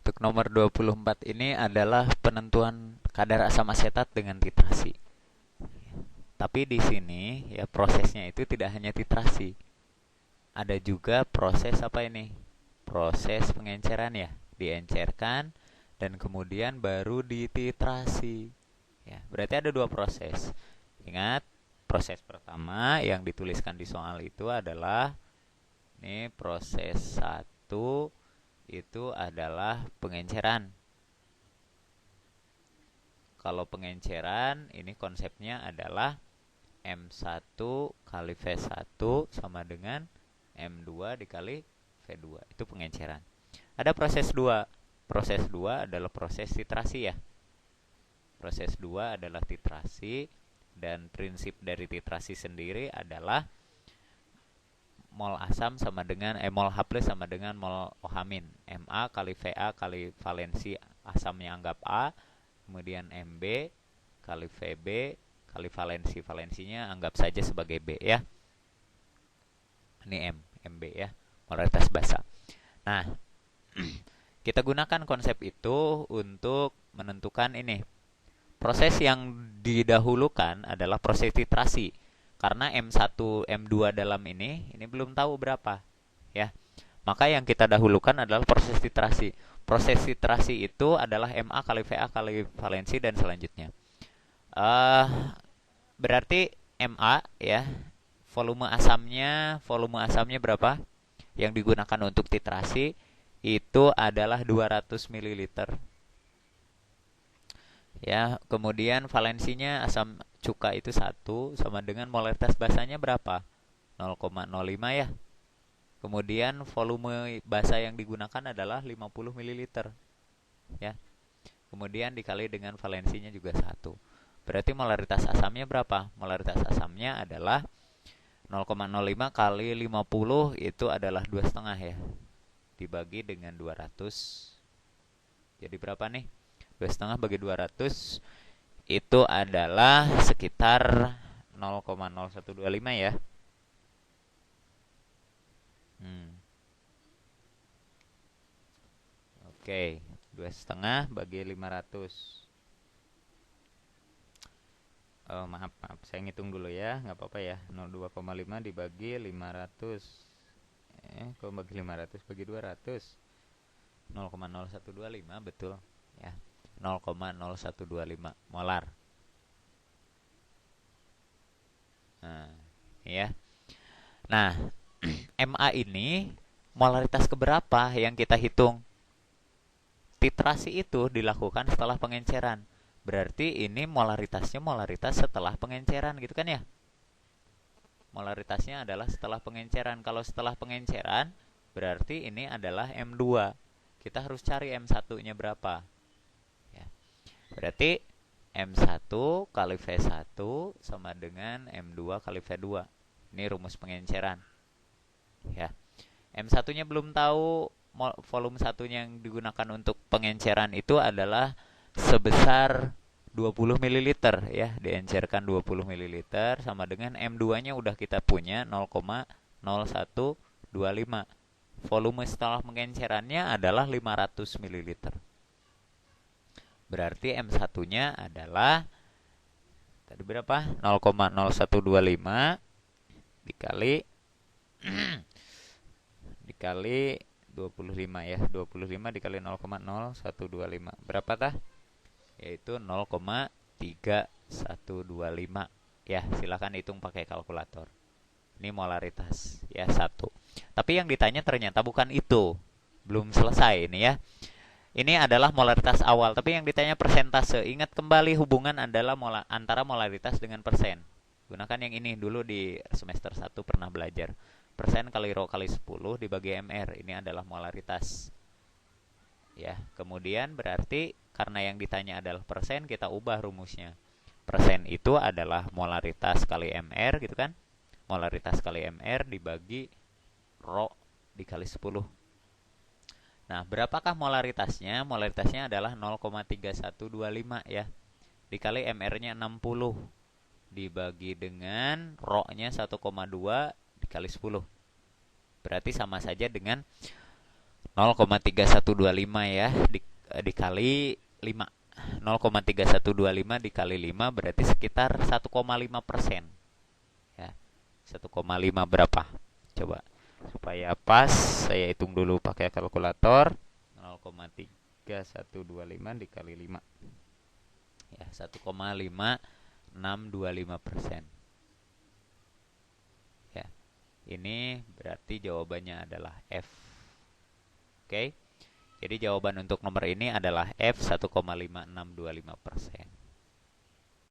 Untuk nomor 24 ini adalah penentuan kadar asam asetat dengan titrasi. Tapi di sini ya prosesnya itu tidak hanya titrasi. Ada juga proses apa ini? Proses pengenceran ya. Diencerkan dan kemudian baru dititrasi. Ya, berarti ada dua proses. Ingat, proses pertama yang dituliskan di soal itu adalah ini proses satu itu adalah pengenceran. Kalau pengenceran ini konsepnya adalah M1 kali V1 sama dengan M2 dikali V2. Itu pengenceran. Ada proses 2. Proses 2 adalah proses titrasi ya. Proses 2 adalah titrasi dan prinsip dari titrasi sendiri adalah mol asam sama dengan mol H+ sama dengan mol OH-. Ma kali Va kali valensi asamnya anggap A, kemudian Mb kali Vb kali valensinya anggap saja sebagai B ya. Ini Mb ya, molaritas basa. Nah, kita gunakan konsep itu untuk menentukan ini. Proses yang didahulukan adalah proses titrasi. Karena M1, M2 dalam ini belum tahu berapa ya. Maka yang kita dahulukan adalah proses titrasi. Proses titrasi itu adalah Ma kali Va kali valensi dan selanjutnya. Berarti Ma ya, volume asamnya berapa? Yang digunakan untuk titrasi itu adalah 200 ml. Ya, kemudian valensinya asam cuka itu 1 sama dengan molaritas basanya berapa? 0,05 ya. Kemudian volume basa yang digunakan adalah 50 ml. Ya. Kemudian dikali dengan valensinya juga 1. Berarti molaritas asamnya berapa? Molaritas asamnya adalah 0,05 kali 50 itu adalah 2,5 ya. Dibagi dengan 200. Jadi berapa nih? 2,5 bagi 200 itu adalah sekitar 0,0125 ya. Oke, 2,5 bagi 500. Oh, maaf, saya ngitung dulu ya, nggak apa-apa ya. 0,2,5 dibagi 500. Kalau bagi 500 bagi 200. 0,0125 betul ya. 0,0125 molar. Nah, ya. Nah, Ma ini molaritas keberapa yang kita hitung? Titrasi itu dilakukan setelah pengenceran. Berarti ini molaritasnya molaritas setelah pengenceran gitu kan ya? Molaritasnya adalah setelah pengenceran. Kalau setelah pengenceran berarti ini adalah M2. Kita harus cari M1-nya berapa. Ya. Berarti M1 kali V1 sama dengan M2 kali V2. Ini rumus pengenceran. Ya. M1-nya belum tahu, volume satunya yang digunakan untuk pengenceran itu adalah sebesar 20 ml ya, diencerkan 20 ml sama dengan M2-nya udah kita punya 0,0125. Volume setelah pengencerannya adalah 500 ml. Berarti M1-nya adalah tadi berapa? 0,0125 dikali dikali 25 ya. 25 dikali 0,0125. Berapa tah? Yaitu 0,3125. Ya, silakan hitung pakai kalkulator. Ini molaritas ya 1. Tapi yang ditanya ternyata bukan itu. Belum selesai ini ya. Ini adalah molaritas awal, tapi yang ditanya persentase. Ingat kembali hubungan adalah antara molaritas dengan persen. Gunakan yang ini dulu di semester 1 pernah belajar. Persen kali rho kali 10 dibagi MR. Ini adalah molaritas. Ya, kemudian berarti karena yang ditanya adalah persen, kita ubah rumusnya. Persen itu adalah molaritas kali MR gitu kan? Molaritas kali MR dibagi rho dikali 10. Nah, berapakah molaritasnya? Molaritasnya adalah 0,3125 ya. Dikali MR-nya 60 dibagi dengan rho-nya 1,2 dikali 10. Berarti sama saja dengan 0,3125 ya dikali 5. 0,3125 dikali 5 berarti sekitar 1,5%. Ya, 1,5 berapa? Coba supaya pas saya hitung dulu pakai kalkulator. 0,3125 dikali 5. Ya, 1,5625%. Ya. Ini berarti jawabannya adalah F. Oke. Jadi jawaban untuk nomor ini adalah F 1,5625%.